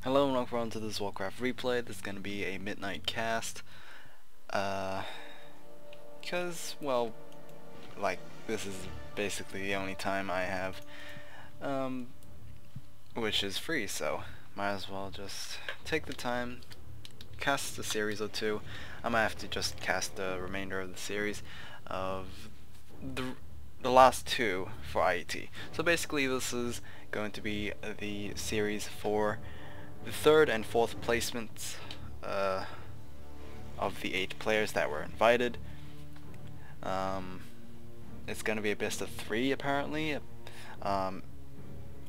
Hello and welcome to this Warcraft replay. This is going to be a midnight cast. Because, well, like, this is basically the only time I have, which is free, so might as well just take the time, cast a series or two. I might have to just cast the remainder of the series of the last two for IET. So basically this is going to be the series for the third and fourth placements of the 8 players that were invited. It's going to be a best of 3 apparently.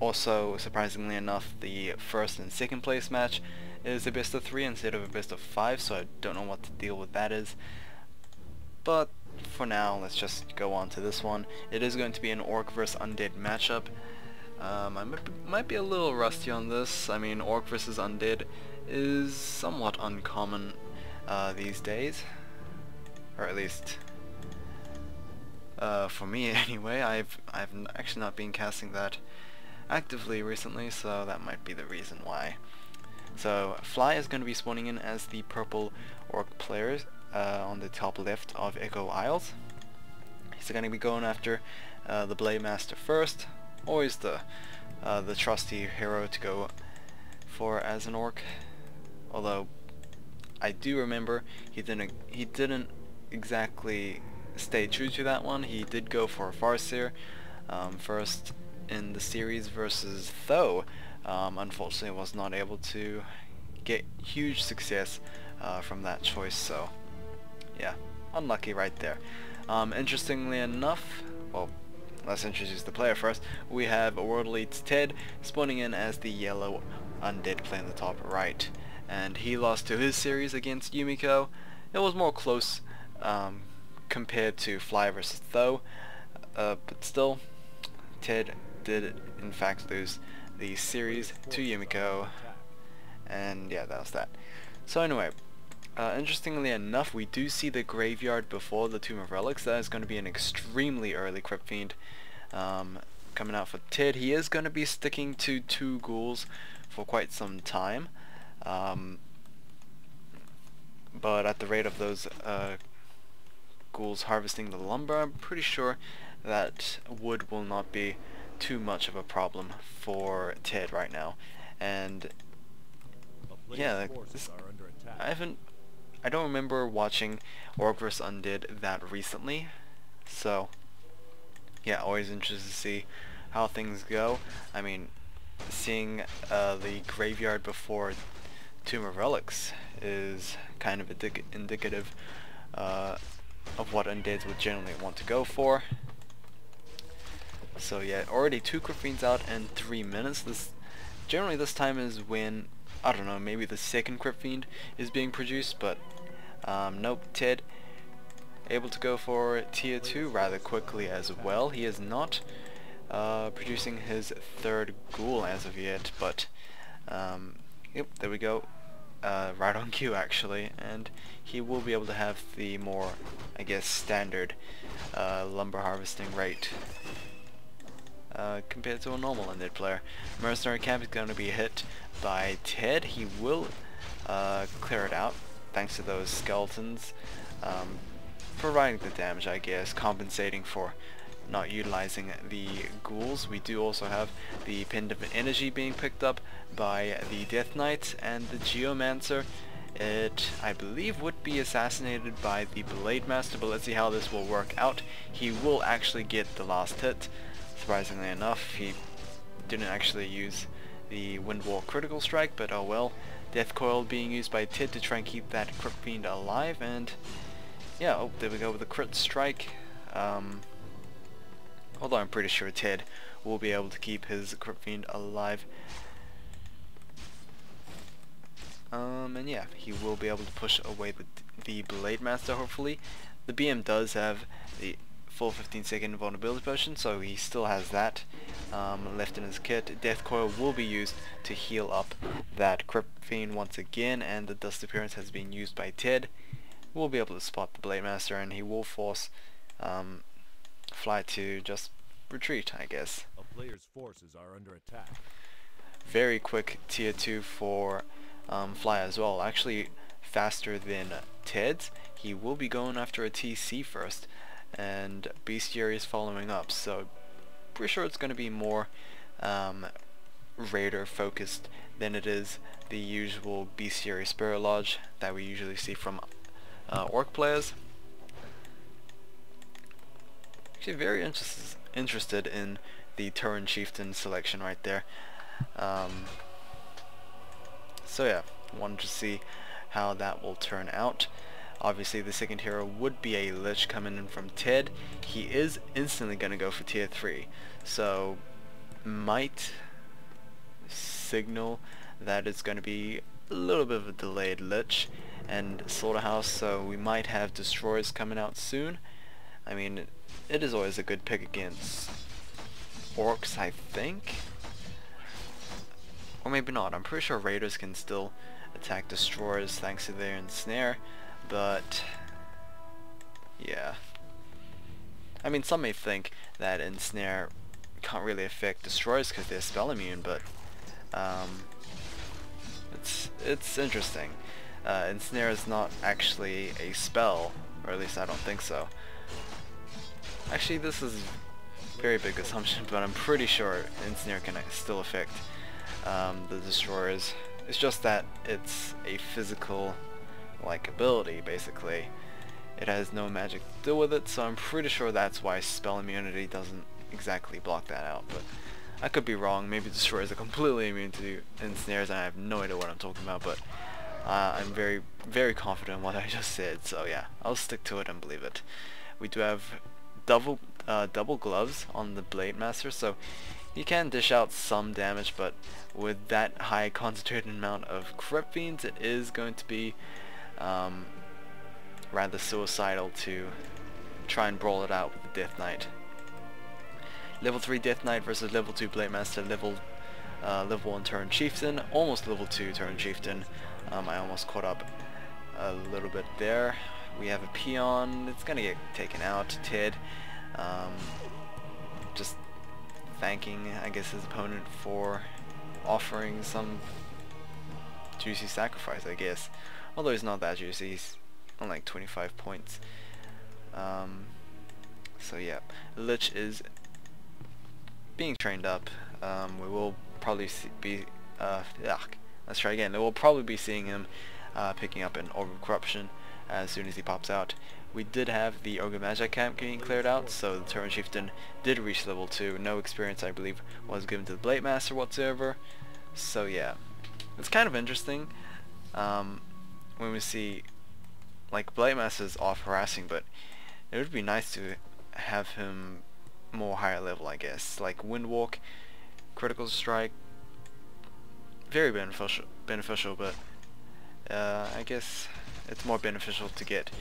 Also, surprisingly enough, the first and second place match is a best of 3 instead of a best of 5, so I don't know what the deal with that is. But for now, let's just go on to this one. It is going to be an Orc vs Undead matchup. I might be a little rusty on this. I mean, Orc versus Undead is somewhat uncommon these days, or at least for me anyway. I've actually not been casting that actively recently, so that might be the reason why. So Fly is going to be spawning in as the purple Orc player on the top left of Echo Isles. He's going to be going after the Blade Master first. Always the trusty hero to go for as an Orc. Although I do remember he didn't exactly stay true to that one. He did go for a Farseer first in the series versus Tho. Unfortunately was not able to get huge success from that choice, so yeah, unlucky right there. Interestingly enough, well, let's introduce the player first. We have World Elite's TeD spawning in as the yellow undead player in the top right, and he lost to his series against Yumiko. It was more close compared to Fly versus Tho, but still, TeD did in fact lose the series to Yumiko, and yeah, that was that. So anyway, interestingly enough, we do see the graveyard before the Tomb of Relics. That is going to be an extremely early Crypt Fiend coming out for TeD. He is going to be sticking to 2 ghouls for quite some time, but at the rate of those ghouls harvesting the lumber, I'm pretty sure that wood will not be too much of a problem for TeD right now. And yeah, I don't remember watching Orc vs Undead that recently, so yeah, always interested to see how things go. I mean, seeing the graveyard before Tomb of Relics is kind of indicative of what undeads would generally want to go for. So yeah, already 2 Crypt Fiends out in 3 minutes. Generally this time is when, I don't know, maybe the second Crypt Fiend is being produced, but nope, TeD able to go for tier 2 rather quickly as well. He is not producing his 3rd ghoul as of yet, but yep, there we go. Right on cue actually, and he will be able to have the more, I guess, standard lumber harvesting rate compared to a normal undead player. Mercenary Camp is going to be hit by TeD. He will clear it out thanks to those skeletons providing the damage, I guess, compensating for not utilizing the ghouls. We do also have the Pendant of Energy being picked up by the Death Knight and the Geomancer. It, I believe, would be assassinated by the Blade Master, but let's see how this will work out. He will actually get the last hit. Surprisingly enough, he didn't actually use the Windwall critical strike, but oh well. Death Coil being used by TeD to try and keep that Crypt Fiend alive, and yeah, oh, there we go with the crit strike. Although I'm pretty sure TeD will be able to keep his Crypt Fiend alive. And yeah, he will be able to push away the Blade Master, hopefully. The BM does have the full 15-second invulnerability potion, so he still has that left in his kit. Death Coil will be used to heal up that Crypt Fiend once again, and the Dust Appearance has been used by TeD. We'll be able to spot the Blade Master, and he will force Fly to just retreat, I guess. A player's forces are under attack. very quick tier 2 for Fly as well. Actually faster than TeD's. He will be going after a TC first, and Bestiary is following up, so pretty sure it's going to be more Raider focused than it is the usual Bestiary Spirit Lodge that we usually see from Orc players. Actually very interested in the Turin Chieftain selection right there. So yeah, wanted to see how that will turn out. Obviously the second hero would be a Lich coming in from TeD. He is instantly going to go for tier 3, so might signal that it's going to be a little bit of a delayed Lich and Slaughterhouse, so we might have Destroyers coming out soon. I mean, it is always a good pick against Orcs, I think. Or maybe not. I'm pretty sure Raiders can still attack Destroyers thanks to their Ensnare, but yeah. I mean, some may think that Ensnare can't really affect Destroyers because they're spell immune, but it's interesting. Ensnare is not actually a spell, or at least I don't think so. Actually, this is a very big assumption, but I'm pretty sure Ensnare can still affect the Destroyers. It's just that it's a physical like ability, basically. It has no magic to do with it, so I'm pretty sure that's why spell immunity doesn't exactly block that out, but I could be wrong. Maybe Destroyers are completely immune to Ensnares and I have no idea what I'm talking about, but I'm very, very confident in what I just said, so yeah, I'll stick to it and believe it. We do have double gloves on the Blade Master, so he can dish out some damage, but with that high concentrated amount of Corrupt Fiends, it is going to be rather suicidal to try and brawl it out with the Death Knight. Level 3 Death Knight versus level 2 Blade Master, level 1 Turin Chieftain, almost level 2 Turin Chieftain. I almost caught up a little bit there. We have a Peon, it's gonna get taken out. TeD, just thanking, I guess, his opponent for offering some juicy sacrifice, I guess. Although he's not that juicy, he's on like 25 points. So yeah, Lich is being trained up. We will probably let's try again. We'll probably be seeing him picking up an Orb of Corruption as soon as he pops out. We did have the Ogre Magi camp getting cleared out, so the Turin Chieftain did reach level 2. No experience, I believe, was given to the Blade Master whatsoever. So yeah, it's kind of interesting when we see, like, Blade Master's off harassing, but it would be nice to have him more higher level, I guess. Like Windwalk, Critical Strike, very beneficial, but I guess it's more beneficial to get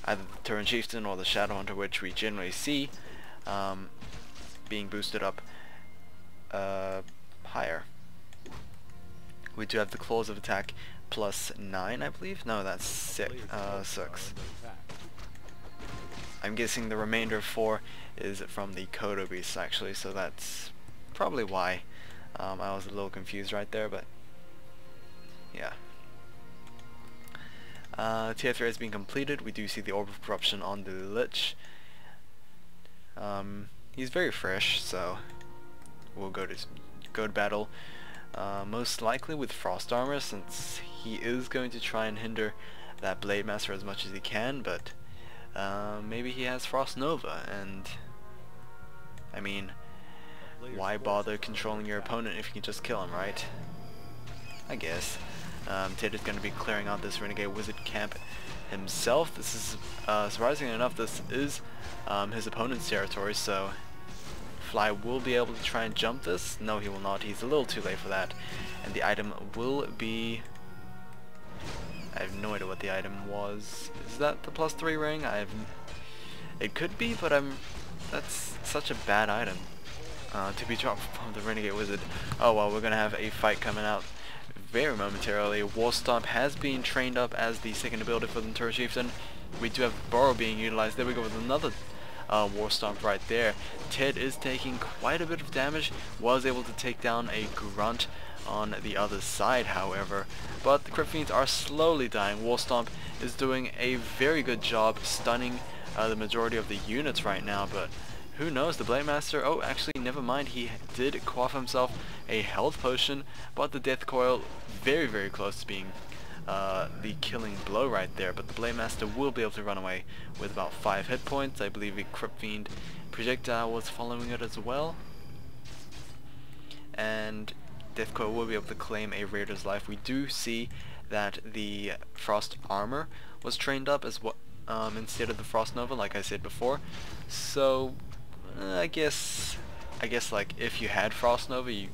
either the Turin Chieftain or the Shadow Hunter, which we generally see being boosted up higher. We do have the Claws of Attack plus 9, I believe. No, that's 6. I'm guessing the remainder of 4 is from the Kodo Beasts, actually, so that's probably why I was a little confused right there, but yeah. Tier 3 has been completed. We do see the Orb of Corruption on the Lich. He's very fresh, so we'll go to battle. Most likely with Frost Armor, since he is going to try and hinder that Blade Master as much as he can, but maybe he has Frost Nova, and I mean, why bother controlling your opponent if you can just kill him, right? I guess. TeD is going to be clearing out this Renegade Wizard camp himself. This is, surprisingly enough, this is his opponent's territory, so Fly will be able to try and jump this. No, he will not. He's a little too late for that. And the item will be... I have no idea what the item was. Is that the +3 ring? It could be, but that's such a bad item to be dropped from the Renegade Wizard. Oh well, we're gonna have a fight coming out very momentarily. War Stomp has been trained up as the second ability for the Turin Chieftain. We do have Burrow being utilized. There we go with another War Stomp right there. TeD is taking quite a bit of damage. Was able to take down a Grunt on the other side, however. But the Crypt Fiends are slowly dying. Warstomp is doing a very good job stunning the majority of the units right now, but who knows, the Blade Master, oh actually never mind, he did quaff himself a health potion, but the Death Coil very, very close to being the killing blow right there. But the Blade Master will be able to run away with about 5 hit points. I believe the Crypt Fiend projectile was following it as well, and Death Coil will be able to claim a Raider's life. We do see that the Frost Armor was trained up as well, instead of the Frost Nova, like I said before. So I guess like if you had Frost Nova, you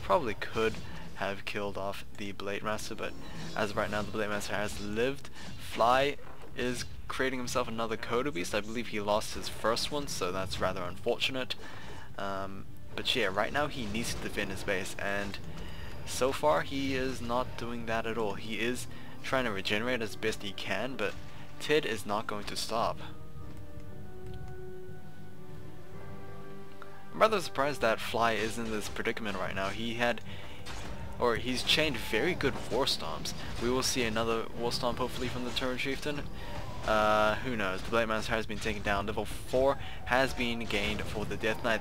probably could have killed off the Blade Master, but as of right now the Blade Master has lived. Fly is creating himself another Kodo Beast. I believe he lost his first one, so that's rather unfortunate. But yeah, right now he needs to defend his base, and so far he is not doing that at all. He is trying to regenerate as best he can, but TeD is not going to stop. I'm rather surprised that Fly is in this predicament right now. He's chained very good War Stomps. We will see another War Stomp hopefully from the Turret Chieftain. Who knows? The Blade Master has been taken down. Level 4 has been gained for the Death Knight.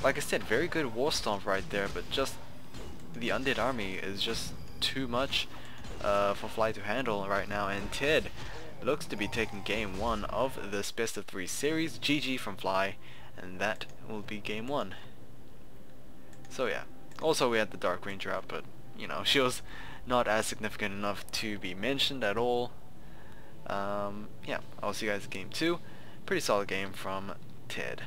Like I said, very good War Stomp right there, but just the Undead Army is just too much for Fly to handle right now, and TeD looks to be taking game 1 of this best of 3 series. GG from Fly, and that will be game 1. So yeah, also we had the Dark Ranger out, but you know, she was not as significant enough to be mentioned at all. Yeah, I'll see you guys in game 2. Pretty solid game from TeD.